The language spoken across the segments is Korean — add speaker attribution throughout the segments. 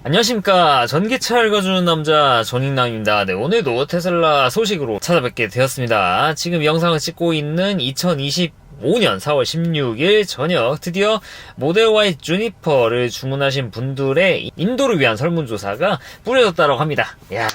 Speaker 1: 안녕하십니까. 전기차 읽어주는 남자 전익남입니다. 네, 오늘도 테슬라 소식으로 찾아뵙게 되었습니다. 지금 영상을 찍고 있는 2025년 4월 16일 저녁 드디어 모델 Y 주니퍼를 주문하신 분들의 인도를 위한 설문조사가 뿌려졌다고 합니다. 이야,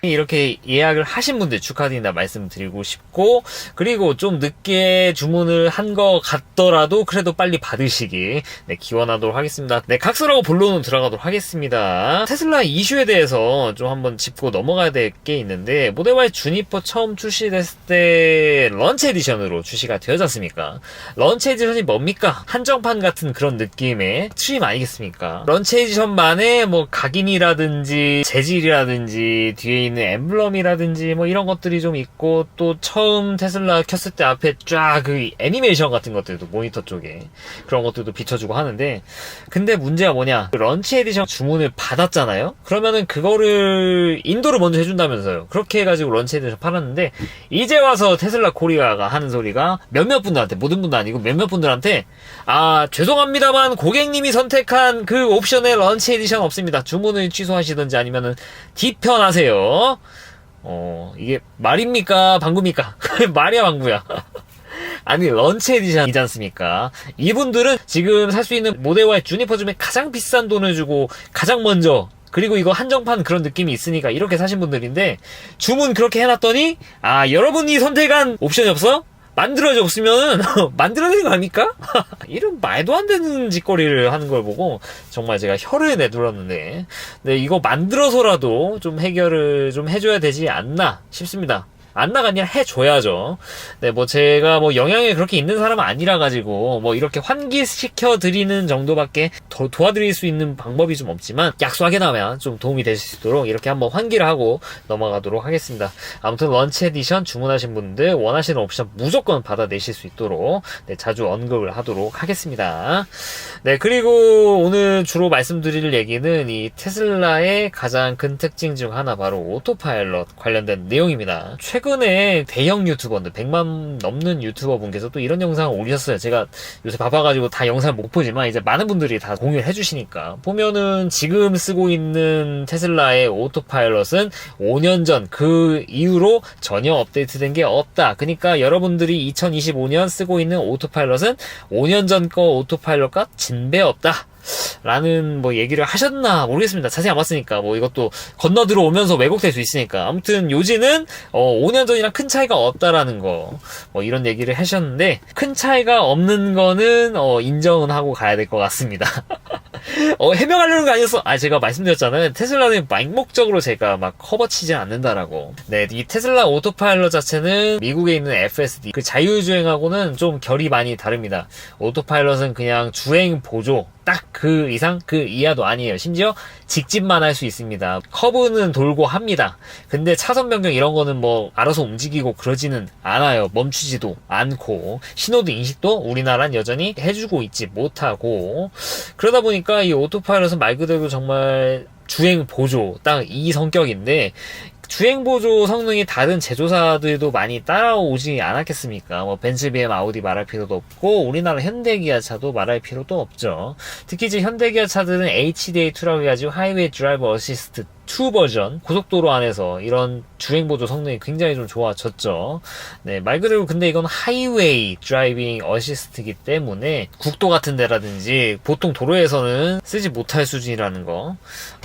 Speaker 1: 이렇게 예약을 하신 분들 축하드린다 말씀드리고 싶고, 그리고 좀 늦게 주문을 한 것 같더라도 그래도 빨리 받으시기 기원하도록 하겠습니다. 각설하고 본론으로 들어가도록 하겠습니다. 테슬라 이슈에 대해서 좀 한번 짚고 넘어가야 될 게 있는데, 모델 Y 주니퍼 처음 출시됐을 때 런치 에디션으로 출시가 되어지 않습니까? 런치 에디션이 뭡니까? 한정판 같은 그런 느낌의 트림 아니겠습니까? 런치 에디션만의 뭐 각인이라든지 재질이라든지 뒤에 있는 엠블럼이라든지 뭐 이런 것들이 좀 있고, 또 처음 테슬라 켰을 때 앞에 쫙 그 애니메이션 같은 것들도 모니터 쪽에 그런 것들도 비춰주고 하는데, 근데 문제가 뭐냐, 런치 에디션 주문을 받았잖아요. 그러면은 그거를 인도를 먼저 해준다면서요. 그렇게 해가지고 런치 에디션 팔았는데, 이제 와서 테슬라 코리아가 하는 소리가 몇몇 분들한테, 모든 분도 아니고 몇몇 분들한테, 죄송합니다만 고객님이 선택한 그 옵션에 런치 에디션 없습니다. 주문을 취소하시든지 아니면은 뒤편하세요. 이게 말입니까 방구입니까? 말이야 방구야. 아니, 런치 에디션이지 않습니까? 이분들은 지금 살 수 있는 모델 Y 주니퍼 중에 가장 비싼 돈을 주고 가장 먼저, 그리고 이거 한정판 그런 느낌이 있으니까 이렇게 사신 분들인데, 주문 그렇게 해놨더니 여러분이 선택한 옵션이 없어? 만들어져 없으면 만들어내는 거 아닙니까? 이런 말도 안 되는 짓거리를 하는 걸 보고 정말 제가 혀를 내둘렀는데, 이거 만들어서라도 좀 해결을 좀 해줘야 되지 않나 싶습니다. 안나가 아니라 해줘야죠. 제가 영향이 그렇게 있는 사람은 아니라가지고, 이렇게 환기시켜 드리는 정도밖에 더 도와드릴 수 있는 방법이 좀 없지만, 약속하게 나면 좀 도움이 될 수 있도록 이렇게 한번 환기를 하고 넘어가도록 하겠습니다. 아무튼 런치 에디션 주문하신 분들 원하시는 옵션 무조건 받아내실 수 있도록 자주 언급을 하도록 하겠습니다. 그리고 오늘 주로 말씀드릴 얘기는 이 테슬라의 가장 큰 특징 중 하나, 바로 오토파일럿 관련된 내용입니다. 최근에 대형 유튜버인데 100만 넘는 유튜버 분께서 또 이런 영상을 올리셨어요. 제가 요새 바빠가지고 다 영상을 못 보지만 이제 많은 분들이 다 공유를 해주시니까 보면은, 지금 쓰고 있는 테슬라의 오토파일럿은 5년 전 그 이후로 전혀 업데이트된 게 없다. 그러니까 여러분들이 2025년 쓰고 있는 오토파일럿은 5년 전 거 오토파일럿과 진배 없다 라는 얘기를 하셨나 모르겠습니다. 자세히 안 봤으니까. 이것도 건너 들어오면서 왜곡될 수 있으니까. 아무튼 요지는 5년 전이랑 큰 차이가 없다라는 거, 이런 얘기를 하셨는데, 큰 차이가 없는 거는 인정은 하고 가야 될 것 같습니다. 해명하려는 거 아니었어. 제가 말씀드렸잖아요. 테슬라는 맹목적으로 제가 막 커버치지 않는다라고. 이 테슬라 오토파일럿 자체는 미국에 있는 FSD, 그 자율주행하고는 좀 결이 많이 다릅니다. 오토파일럿은 그냥 주행 보조, 딱 그 이상, 그 이하도 아니에요. 심지어 직진만 할 수 있습니다. 커브는 돌고 합니다. 근데 차선 변경 이런 거는 알아서 움직이고 그러지는 않아요. 멈추지도 않고, 신호등 인식도 우리나라는 여전히 해주고 있지 못하고, 그러다 보니까 이 오토파일럿은 말 그대로 정말 주행 보조, 딱 이 성격인데, 주행보조 성능이 다른 제조사들도 많이 따라오지 않았겠습니까? 벤츠, BM, 아우디 말할 필요도 없고, 우리나라 현대기아차도 말할 필요도 없죠. 특히 이제 현대기아차들은 HDA2라고 해가지고 하이웨이 드라이브 어시스트 2 버전, 고속도로 안에서 이런 주행보조 성능이 굉장히 좀 좋아졌죠. 말 그대로 근데 이건 하이웨이 드라이빙 어시스트이기 때문에 국도 같은 데라든지 보통 도로에서는 쓰지 못할 수준이라는 거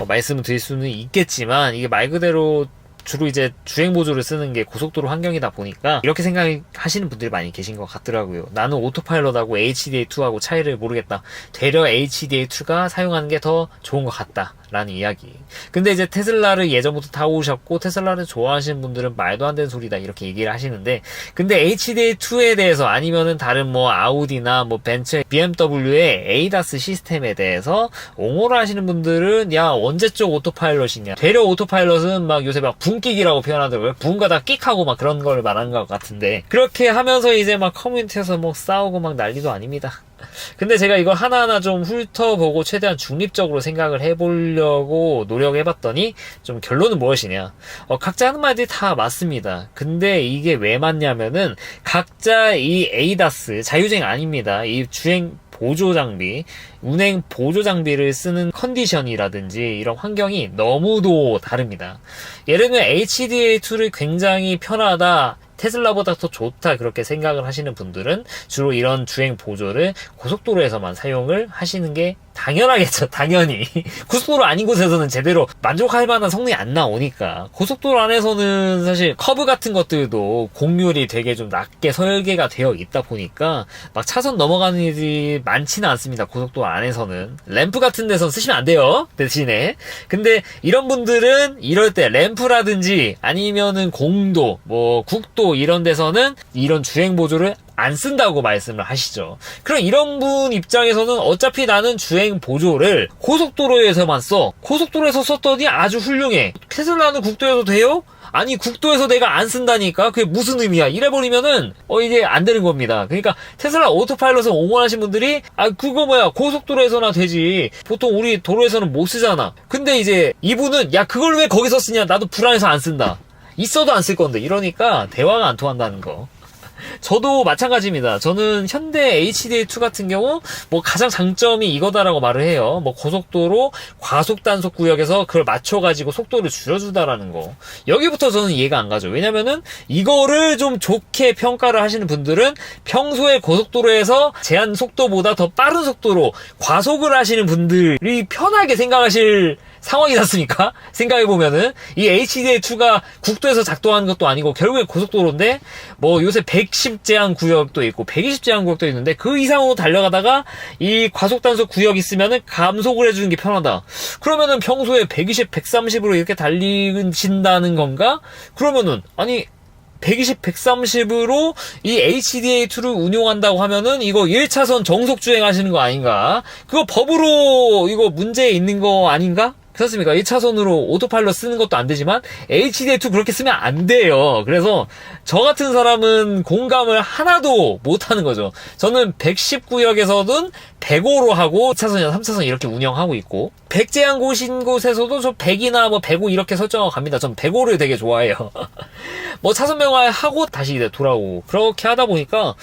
Speaker 1: 말씀을 드릴 수는 있겠지만, 이게 말 그대로 주로 이제 주행보조를 쓰는 게 고속도로 환경이다 보니까 이렇게 생각하시는 분들이 많이 계신 것 같더라고요. 나는 오토파일럿하고 HDA2하고 차이를 모르겠다. 되려 HDA2가 사용하는 게 더 좋은 것 같다 라는 이야기. 근데 이제 테슬라를 예전부터 타오셨고 테슬라를 좋아하시는 분들은 말도 안 되는 소리다 이렇게 얘기를 하시는데, 근데 HDA2에 대해서, 아니면은 다른 아우디나 벤츠, BMW의 ADAS 시스템에 대해서 옹호를 하시는 분들은, 야, 언제적 오토파일럿이냐, 되려 오토파일럿은 요새 분끽이라고 표현하더라고요. 분가다 끽하고 그런 걸 말하는 것 같은데, 그렇게 하면서 이제 커뮤니티에서 싸우고 난리도 아닙니다. 근데 제가 이걸 하나하나 좀 훑어보고 최대한 중립적으로 생각을 해보려고 노력해봤더니, 좀 결론은 무엇이냐, 각자 하는 말들이 다 맞습니다. 근데 이게 왜 맞냐면은, 각자 이 ADAS, 자율주행 아닙니다. 이 주행 보조 장비, 운행 보조 장비를 쓰는 컨디션이라든지 이런 환경이 너무도 다릅니다. 예를 들면 HDA2를 굉장히 편하다, 테슬라보다 더 좋다 그렇게 생각을 하시는 분들은 주로 이런 주행 보조를 고속도로에서만 사용을 하시는 게 당연하겠죠. 당연히 고속도로 아닌 곳에서는 제대로 만족할 만한 성능이 안 나오니까. 고속도로 안에서는 사실 커브 같은 것들도 곡률이 되게 좀 낮게 설계가 되어 있다 보니까 막 차선 넘어가는 일이 많지는 않습니다. 고속도로 안에서는 램프 같은 데선 쓰시면 안 돼요, 대신에. 근데 이런 분들은 이럴 때 램프라든지 아니면은 공도 뭐 국도 이런 데서는 이런 주행 보조를 안 쓴다고 말씀을 하시죠. 그럼 이런 분 입장에서는 어차피 나는 주행 보조를 고속도로에서만 써. 고속도로에서 썼더니 아주 훌륭해. 테슬라는 국도에서 돼요? 아니 국도에서 내가 안 쓴다니까? 그게 무슨 의미야? 이래버리면은 이게 안 되는 겁니다. 그러니까 테슬라 오토파일럿을 옹호하신 분들이 그거 뭐야 고속도로에서나 되지, 보통 우리 도로에서는 못 쓰잖아. 근데 이제 이분은 야 그걸 왜 거기서 쓰냐, 나도 불안해서 안 쓴다, 있어도 안 쓸 건데, 이러니까 대화가 안 통한다는 거. 저도 마찬가지입니다. 저는 현대 HDA2 같은 경우 뭐 가장 장점이 이거다라고 말을 해요. 뭐 고속도로 과속 단속 구역에서 그걸 맞춰가지고 속도를 줄여주다라는 거. 여기부터 저는 이해가 안 가죠. 왜냐면은 이거를 좀 좋게 평가를 하시는 분들은 평소에 고속도로에서 제한 속도보다 더 빠른 속도로 과속을 하시는 분들이 편하게 생각하실 상황이지 않습니까? 생각해보면은 이 HDA2가 국도에서 작동하는 것도 아니고 결국엔 고속도로인데 뭐 요새 110 제한 구역도 있고 120 제한 구역도 있는데 그 이상으로 달려가다가 이 과속단속 구역 있으면은 감속을 해주는 게 편하다. 그러면은 평소에 120, 130으로 이렇게 달리신다는 건가? 그러면은 아니 120, 130으로 이 HDA2를 운용한다고 하면은 이거 1차선 정속 주행하시는 거 아닌가? 그거 법으로 이거 문제 있는 거 아닌가? 그렇습니까? 1차선으로 오토파일럿 쓰는 것도 안 되지만 HDA2 그렇게 쓰면 안 돼요. 그래서 저 같은 사람은 공감을 하나도 못 하는 거죠. 저는 110구역에서는 105로 하고 2차선이나 3차선 이렇게 운영하고 있고 100제한 곳인 곳에서도 저 100이나 뭐 105 이렇게 설정하고 갑니다. 전 105를 되게 좋아해요. 뭐 차선 변화하고 다시 이제 돌아오고 그렇게 하다 보니까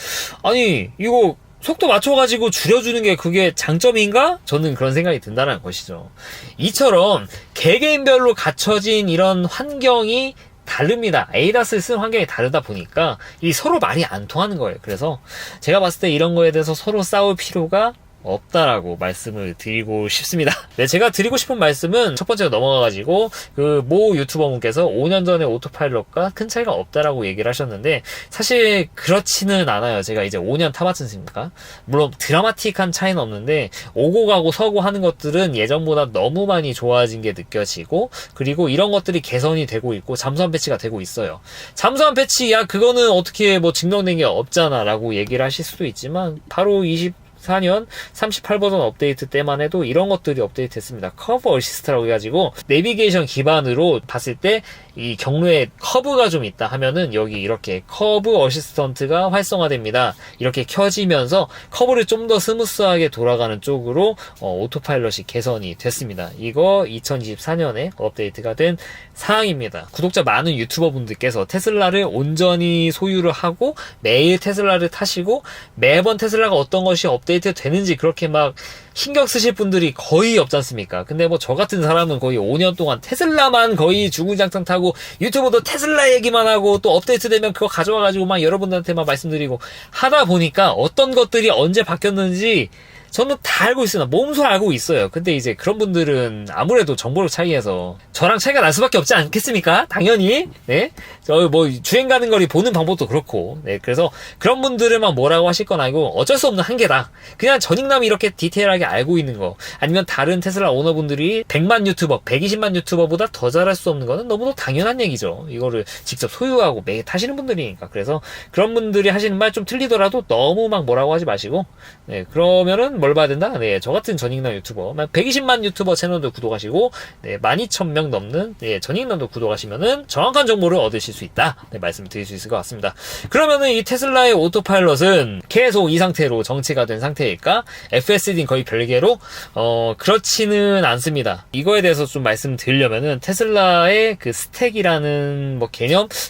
Speaker 1: 아니 이거 속도 맞춰가지고 줄여주는 게 그게 장점인가? 저는 그런 생각이 든다는 것이죠. 이처럼 개개인별로 갖춰진 이런 환경이 다릅니다. 에이다스를 쓰는 환경이 다르다 보니까 이 서로 말이 안 통하는 거예요. 그래서 제가 봤을 때 이런 거에 대해서 서로 싸울 필요가 없다라고 말씀을 드리고 싶습니다. 네, 제가 드리고 싶은 말씀은 첫 번째로 넘어가가지고 그 모 유튜버 분께서 5년 전에 오토파일럿과 큰 차이가 없다라고 얘기를 하셨는데 사실 그렇지는 않아요. 제가 이제 5년 타봤지 않습니까? 물론 드라마틱한 차이는 없는데 오고 가고 서고 하는 것들은 예전보다 너무 많이 좋아진 게 느껴지고 그리고 이런 것들이 개선이 되고 있고 잠수함 패치가 되고 있어요. 잠수함 패치 야 그거는 어떻게 뭐 증명된 게 없잖아 라고 얘기를 하실 수도 있지만 바로 4년 38버전 업데이트 때만 해도 이런 것들이 업데이트 됐습니다. 커브 어시스트라고 해가지고 내비게이션 기반으로 봤을 때 이 경로에 커브가 좀 있다 하면은 여기 이렇게 커브 어시스턴트가 활성화됩니다. 이렇게 켜지면서 커브를 좀 더 스무스하게 돌아가는 쪽으로 오토파일럿이 개선이 됐습니다. 이거 2024년에 업데이트가 된 사항입니다. 구독자 많은 유튜버 분들께서 테슬라를 온전히 소유를 하고 매일 테슬라를 타시고 매번 테슬라가 어떤 것이 업데이트 되는지 그렇게 막 신경 쓰실 분들이 거의 없지 않습니까? 근데 뭐 저 같은 사람은 거의 5년 동안 테슬라만 거의 주구장창 타고 유튜브도 테슬라 얘기만 하고 또 업데이트 되면 그거 가져와가지고 막 여러분들한테만 말씀드리고 하다 보니까 어떤 것들이 언제 바뀌었는지 저는 다 알고 있으나 몸소 알고 있어요. 근데 이제 그런 분들은 아무래도 정보력 차이에서 저랑 차이가 날 수밖에 없지 않겠습니까? 당연히. 네. 저 뭐 주행 가는 거리 보는 방법도 그렇고. 네. 그래서 그런 분들은 막 뭐라고 하실 건 아니고 어쩔 수 없는 한계다. 그냥 전익남이 이렇게 디테일하게 알고 있는 거. 아니면 다른 테슬라 오너분들이 100만 유튜버, 120만 유튜버보다 더 잘할 수 없는 거는 너무도 당연한 얘기죠. 이거를 직접 소유하고 매일 타시는 분들이니까. 그래서 그런 분들이 하시는 말 좀 틀리더라도 너무 막 뭐라고 하지 마시고. 네. 그러면은 뭘 봐야 된다? 네, 저 같은 전익남 유튜버, 120만 유튜버 채널도 구독하시고, 네, 12,000명 넘는, 네, 전익남도 구독하시면은 정확한 정보를 얻으실 수 있다. 네, 말씀을 드릴 수 있을 것 같습니다. 그러면은 이 테슬라의 오토파일럿은 계속 이 상태로 정체가 된 상태일까? FSD는 거의 별개로, 그렇지는 않습니다. 이거에 대해서 좀 말씀드리려면은 테슬라의 그 스택이라는 뭐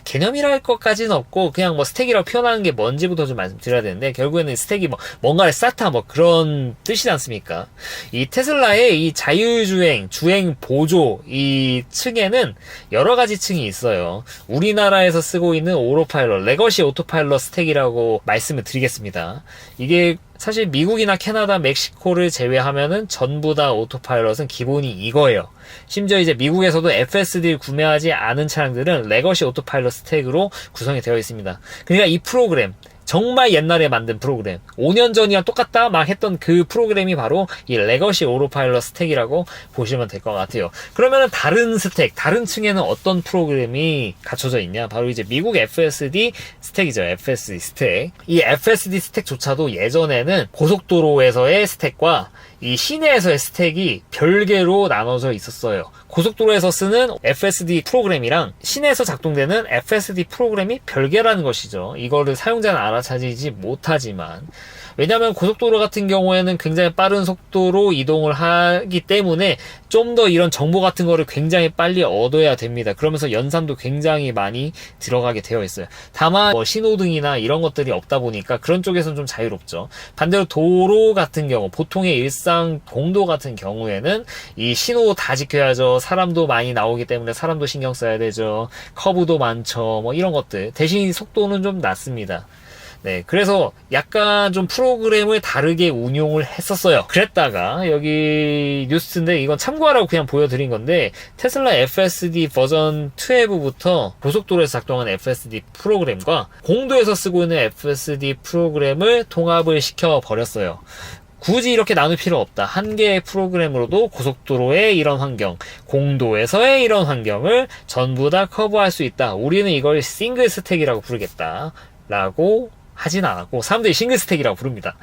Speaker 1: 개념이라 할 것까지는 없고, 그냥 뭐 스택이라고 표현하는 게 뭔지부터 좀 말씀드려야 되는데, 결국에는 스택이 뭐 뭔가를 쌓다 뭐 그런 이런 뜻이지 않습니까? 이 테슬라의 이 자율주행, 주행 보조 이 층에는 여러 가지 층이 있어요. 우리나라에서 쓰고 있는 오토파일럿, 레거시 오토파일럿 스택이라고 말씀을 드리겠습니다. 이게 사실 미국이나 캐나다, 멕시코를 제외하면은 전부 다 오토파일럿은 기본이 이거예요. 심지어 이제 미국에서도 FSD를 구매하지 않은 차량들은 레거시 오토파일럿 스택으로 구성이 되어 있습니다. 그러니까 이 프로그램, 정말 옛날에 만든 프로그램, 5년 전이랑 똑같다 막 했던 그 프로그램이 바로 이 레거시 오토파일럿 스택이라고 보시면 될 것 같아요. 그러면은 다른 스택, 다른 층에는 어떤 프로그램이 갖춰져 있냐? 바로 이제 미국 FSD 스택이죠. FSD 스택. 이 FSD 스택조차도 예전에는 고속도로에서의 스택과 이 시내에서의 스택이 별개로 나눠져 있었어요. 고속도로에서 쓰는 FSD 프로그램이랑 시내에서 작동되는 FSD 프로그램이 별개라는 것이죠. 이거를 사용자는 알아차리지 못하지만, 왜냐하면 고속도로 같은 경우에는 굉장히 빠른 속도로 이동을 하기 때문에 좀 더 이런 정보 같은 거를 굉장히 빨리 얻어야 됩니다. 그러면서 연산도 굉장히 많이 들어가게 되어 있어요. 다만 뭐 신호등이나 이런 것들이 없다 보니까 그런 쪽에서는 좀 자유롭죠. 반대로 도로 같은 경우, 보통의 일상 공도 같은 경우에는 이 신호 다 지켜야죠. 사람도 많이 나오기 때문에 사람도 신경 써야 되죠. 커브도 많죠. 뭐 이런 것들. 대신 속도는 좀 낮습니다. 네, 그래서 약간 좀 프로그램을 다르게 운용을 했었어요. 그랬다가 여기 뉴스인데 이건 참고하라고 그냥 보여드린 건데, 테슬라 FSD 버전 12부터 고속도로에서 작동하는 FSD 프로그램과 공도에서 쓰고 있는 FSD 프로그램을 통합을 시켜 버렸어요. 굳이 이렇게 나눌 필요 없다. 한 개의 프로그램으로도 고속도로의 이런 환경, 공도에서의 이런 환경을 전부 다 커버할 수 있다. 우리는 이걸 싱글 스택이라고 부르겠다 라고 하진 않았고, 사람들이 싱글 스택이라고 부릅니다.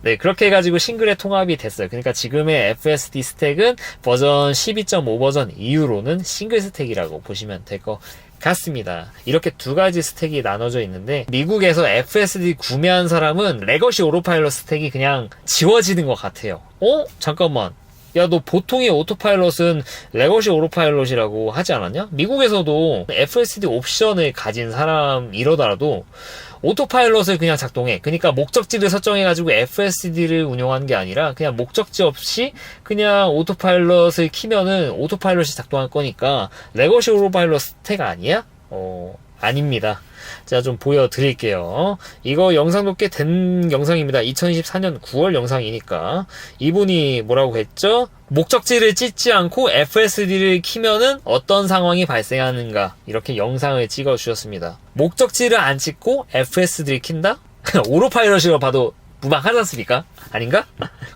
Speaker 1: 네, 그렇게 해가지고 싱글에 통합이 됐어요. 그러니까 지금의 FSD 스택은 버전 12.5 버전 이후로는 싱글 스택이라고 보시면 될 것 같습니다. 이렇게 두 가지 스택이 나눠져 있는데, 미국에서 FSD 구매한 사람은 레거시 오토파일럿 스택이 그냥 지워지는 것 같아요. 잠깐만. 야, 너 보통의 오토파일럿은 레거시 오토파일럿이라고 하지 않았냐? 미국에서도 FSD 옵션을 가진 사람이러더라도 오토파일럿을 그냥 작동해. 그러니까 목적지를 설정해가지고 FSD를 운영하는 게 아니라 그냥 목적지 없이 그냥 오토파일럿을 키면은 오토파일럿이 작동할 거니까 레거시 오토파일럿 스택 아니야? 아닙니다. 자, 좀 보여드릴게요. 이거 영상도 꽤 된 영상입니다. 2024년 9월 영상이니까. 이분이 뭐라고 했죠? 목적지를 찍지 않고 FSD를 키면은 어떤 상황이 발생하는가, 이렇게 영상을 찍어 주셨습니다. 목적지를 안 찍고 FSD를 킨다? 오토파일럿이라고 봐도 무방하지 않습니까? 아닌가?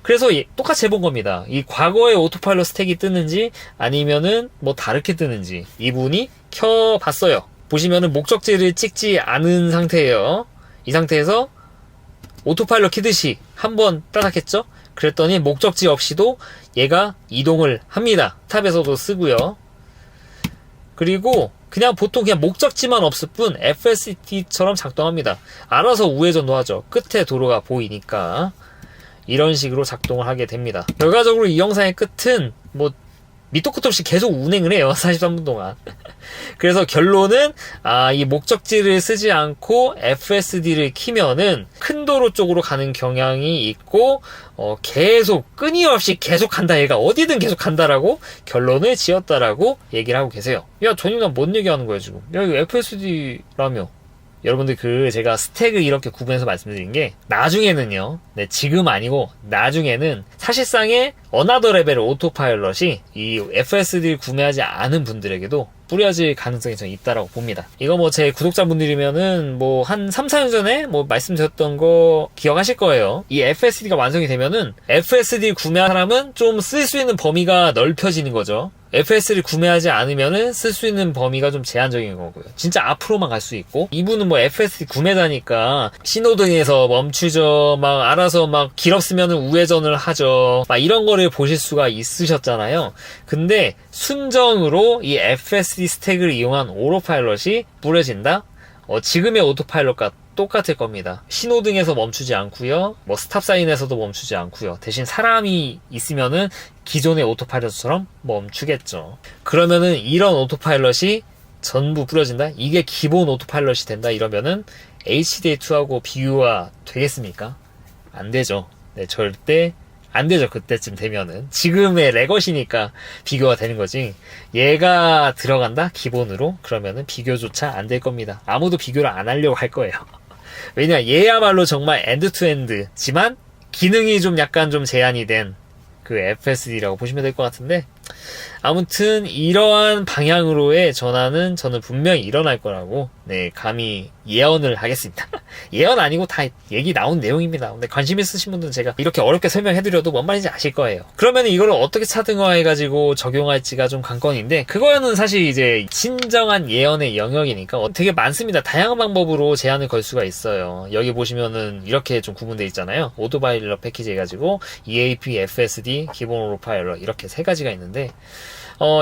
Speaker 1: 그래서 똑같이 해본 겁니다. 이 과거의 오토파일럿 스택이 뜨는지 아니면은 뭐 다르게 뜨는지 이분이 켜봤어요. 보시면은 목적지를 찍지 않은 상태예요. 이 상태에서 오토파일럿 키듯이 한번 따닥 했죠? 그랬더니 목적지 없이도 얘가 이동을 합니다. 탑에서도 쓰고요. 그리고 그냥 보통 그냥 목적지만 없을 뿐 FSD처럼 작동합니다. 알아서 우회전도 하죠. 끝에 도로가 보이니까. 이런 식으로 작동을 하게 됩니다. 결과적으로 이 영상의 끝은 뭐 밑도 끝도 없이 계속 운행을 해요. 43분 동안. 그래서 결론은 이 목적지를 쓰지 않고 FSD를 키면은 큰 도로 쪽으로 가는 경향이 있고 계속 끊임없이 계속 간다, 얘가 어디든 계속 간다라고 결론을 지었다라고 얘기를 하고 계세요. 야, 전인아 뭔 얘기하는 거야 지금? 야, 이거 FSD라며. 여러분들 제가 스택을 이렇게 구분해서 말씀드린 게, 나중에는요, 네, 지금 아니고 나중에는 사실상의 어나더 레벨의 오토파일럿이 이 FSD를 구매하지 않은 분들에게도 뿌려질 가능성이 저는 있다라고 봅니다. 이거 뭐 제 구독자분들이면은 뭐 한 3, 4년 전에 뭐 말씀드렸던 거 기억하실 거예요. 이 FSD가 완성이 되면은 FSD 구매한 사람은 좀 쓸 수 있는 범위가 넓혀지는 거죠. FS를 구매하지 않으면은 쓸 수 있는 범위가 좀 제한적인 거고요. 진짜 앞으로만 갈 수 있고, 이분은 뭐 FSD 구매자니까 신호등에서 멈추죠. 막 알아서 막 길 없으면은 우회전을 하죠. 막 이런 거를 보실 수가 있으셨잖아요. 근데 순정으로 이 FSD 스택을 이용한 오토파일럿이 뿌려진다? 지금의 오토파일럿과 똑같을 겁니다. 신호등에서 멈추지 않고요. 뭐 스탑사인에서도 멈추지 않고요. 대신 사람이 있으면은 기존의 오토파일럿처럼 멈추겠죠. 그러면은 이런 오토파일럿이 전부 뿌려진다? 이게 기본 오토파일럿이 된다? 이러면은 HDA2하고 비교가 되겠습니까? 안 되죠. 네, 절대 안 되죠. 그때쯤 되면은. 지금의 레거시니까 비교가 되는 거지. 얘가 들어간다? 기본으로? 그러면은 비교조차 안 될 겁니다. 아무도 비교를 안 하려고 할 거예요. 왜냐, 얘야말로 정말 엔드 투 엔드지만 기능이 좀 약간 좀 제한이 된 그 FSD라고 보시면 될 것 같은데, 아무튼 이러한 방향으로의 전환은 저는 분명히 일어날 거라고 감히 예언을 하겠습니다. 예언 아니고 다 얘기 나온 내용입니다. 근데 관심 있으신 분들은 제가 이렇게 어렵게 설명해드려도 뭔 말인지 아실 거예요. 그러면 이걸 어떻게 차등화해가지고 적용할지가 좀 관건인데, 그거는 사실 이제 진정한 예언의 영역이니까 되게 많습니다. 다양한 방법으로 제한을 걸 수가 있어요. 여기 보시면은 이렇게 좀 구분되어 있잖아요. 오토파일럿 패키지 해가지고 EAP, FSD, 기본 오토파일럿 이렇게 세 가지가 있는데,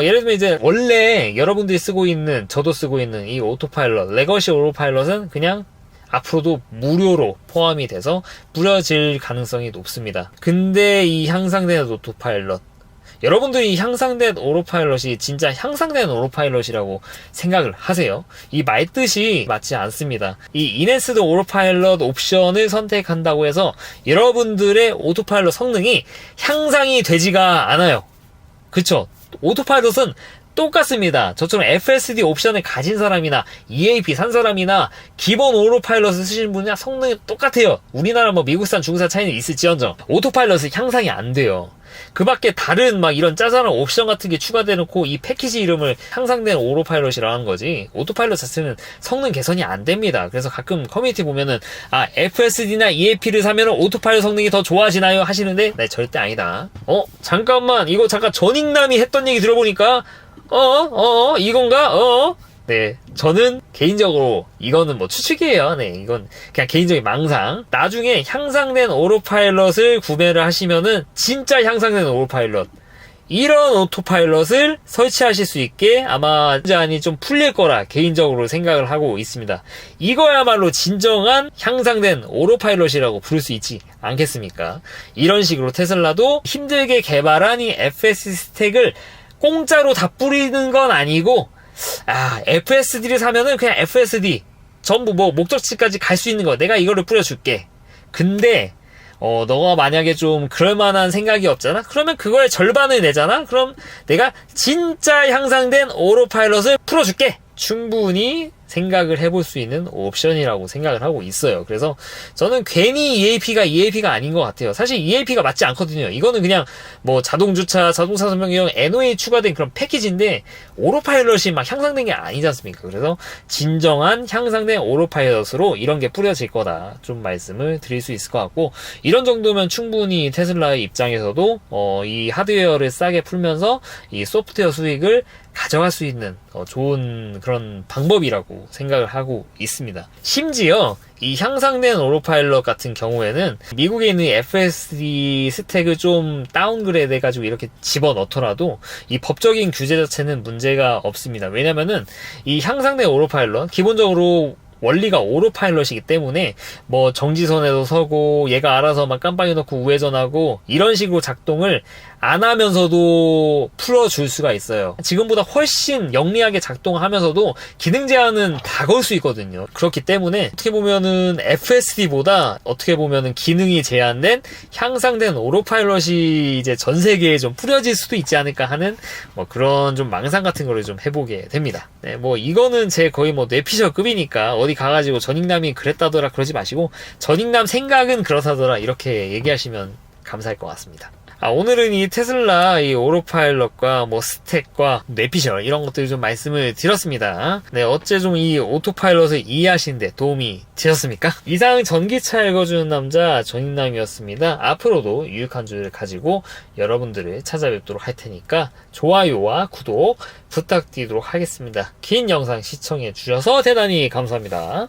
Speaker 1: 예를 들면 이제 원래 여러분들이 쓰고 있는, 저도 쓰고 있는 이 오토파일럿, 레거시 오토파일럿은 그냥 앞으로도 무료로 포함이 돼서 뿌려질 가능성이 높습니다. 근데 이 향상된 오토파일럿, 여러분들이 향상된 오토파일럿이 진짜 향상된 오토파일럿이라고 생각을 하세요? 이 말뜻이 맞지 않습니다. 이 인핸스드 오토파일럿 옵션을 선택한다고 해서 여러분들의 오토파일럿 성능이 향상이 되지가 않아요. 그쵸? 오토파일럿은 똑같습니다. 저처럼 FSD 옵션을 가진 사람이나 EAP 산 사람이나 기본 오토파일럿을 쓰시는 분이나 성능이 똑같아요. 우리나라 뭐 미국산, 중국산 차이는 있을지언정 오토파일럿은 향상이 안 돼요. 그 밖에 다른 막 이런 짜잘한 옵션 같은 게 추가되놓고 이 패키지 이름을 향상된 오토파일럿이라는 거지, 오토파일럿 자체는 성능 개선이 안 됩니다. 그래서 가끔 커뮤니티 보면은 FSD나 EAP를 사면은 오토파일럿 성능이 더 좋아지나요? 하시는데 네, 절대 아니다. 잠깐만, 이거 잠깐 전익남이 했던 얘기 들어보니까 이건가? 네, 저는 개인적으로 이거는 뭐 추측이에요. 네, 이건 그냥 개인적인 망상. 나중에 향상된 오토파일럿을 구매를 하시면은 진짜 향상된 오토파일럿, 이런 오토파일럿을 설치하실 수 있게 아마 제한이 좀 풀릴 거라 개인적으로 생각을 하고 있습니다. 이거야말로 진정한 향상된 오토파일럿이라고 부를 수 있지 않겠습니까? 이런 식으로 테슬라도 힘들게 개발한 이 FSD 스택을 공짜로 다 뿌리는 건 아니고, FSD를 사면은 그냥 FSD 전부 뭐 목적지까지 갈 수 있는 거 내가 이거를 뿌려줄게. 근데 너가 만약에 좀 그럴만한 생각이 없잖아? 그러면 그거의 절반을 내잖아? 그럼 내가 진짜 향상된 오토파일럿을 풀어줄게. 충분히 생각을 해볼 수 있는 옵션이라고 생각을 하고 있어요. 그래서 저는 괜히 EAP가 아닌 것 같아요. 사실 EAP가 맞지 않거든요. 이거는 그냥 뭐 자동주차, 자동차 설명용 NOA 추가된 그런 패키지인데 오토파일럿이 막 향상된 게 아니지 않습니까? 그래서 진정한 향상된 오토파일럿으로 이런 게 뿌려질 거다, 좀 말씀을 드릴 수 있을 것 같고, 이런 정도면 충분히 테슬라의 입장에서도 이 하드웨어를 싸게 풀면서 이 소프트웨어 수익을 가져갈 수 있는 좋은 그런 방법이라고 생각을 하고 있습니다. 심지어 이 향상된 오토파일럿 같은 경우에는 미국에 있는 FSD 스택을 좀 다운그레이드 해가지고 이렇게 집어넣더라도 이 법적인 규제 자체는 문제가 없습니다. 왜냐면은 이 향상된 오토파일럿, 기본적으로 원리가 오토파일럿이기 때문에 뭐 정지선에도 서고 얘가 알아서 막 깜빡이 넣고 우회전하고 이런 식으로 작동을 안 하면서도 풀어줄 수가 있어요. 지금보다 훨씬 영리하게 작동하면서도 기능 제한은 다 걸 수 있거든요. 그렇기 때문에 어떻게 보면은 FSD보다 어떻게 보면은 기능이 제한된 향상된 오토파일럿이 이제 전 세계에 좀 뿌려질 수도 있지 않을까 하는 뭐 그런 좀 망상 같은 거를 좀 해보게 됩니다. 네, 뭐 이거는 제 거의 뭐 뇌피셜급이니까 어디 가가지고 전익남이 그랬다더라 그러지 마시고, 전익남 생각은 그렇다더라 이렇게 얘기하시면 감사할 것 같습니다. 오늘은 이 테슬라 이 오토파일럿과 뭐 스택과 뇌피셜 이런 것들을 좀 말씀을 드렸습니다. 네, 어째 좀 이 오토파일럿을 이해하시는데 도움이 되셨습니까? 이상 전기차 읽어주는 남자 전익남이었습니다. 앞으로도 유익한 주를 가지고 여러분들을 찾아뵙도록 할 테니까 좋아요와 구독 부탁드리도록 하겠습니다. 긴 영상 시청해 주셔서 대단히 감사합니다.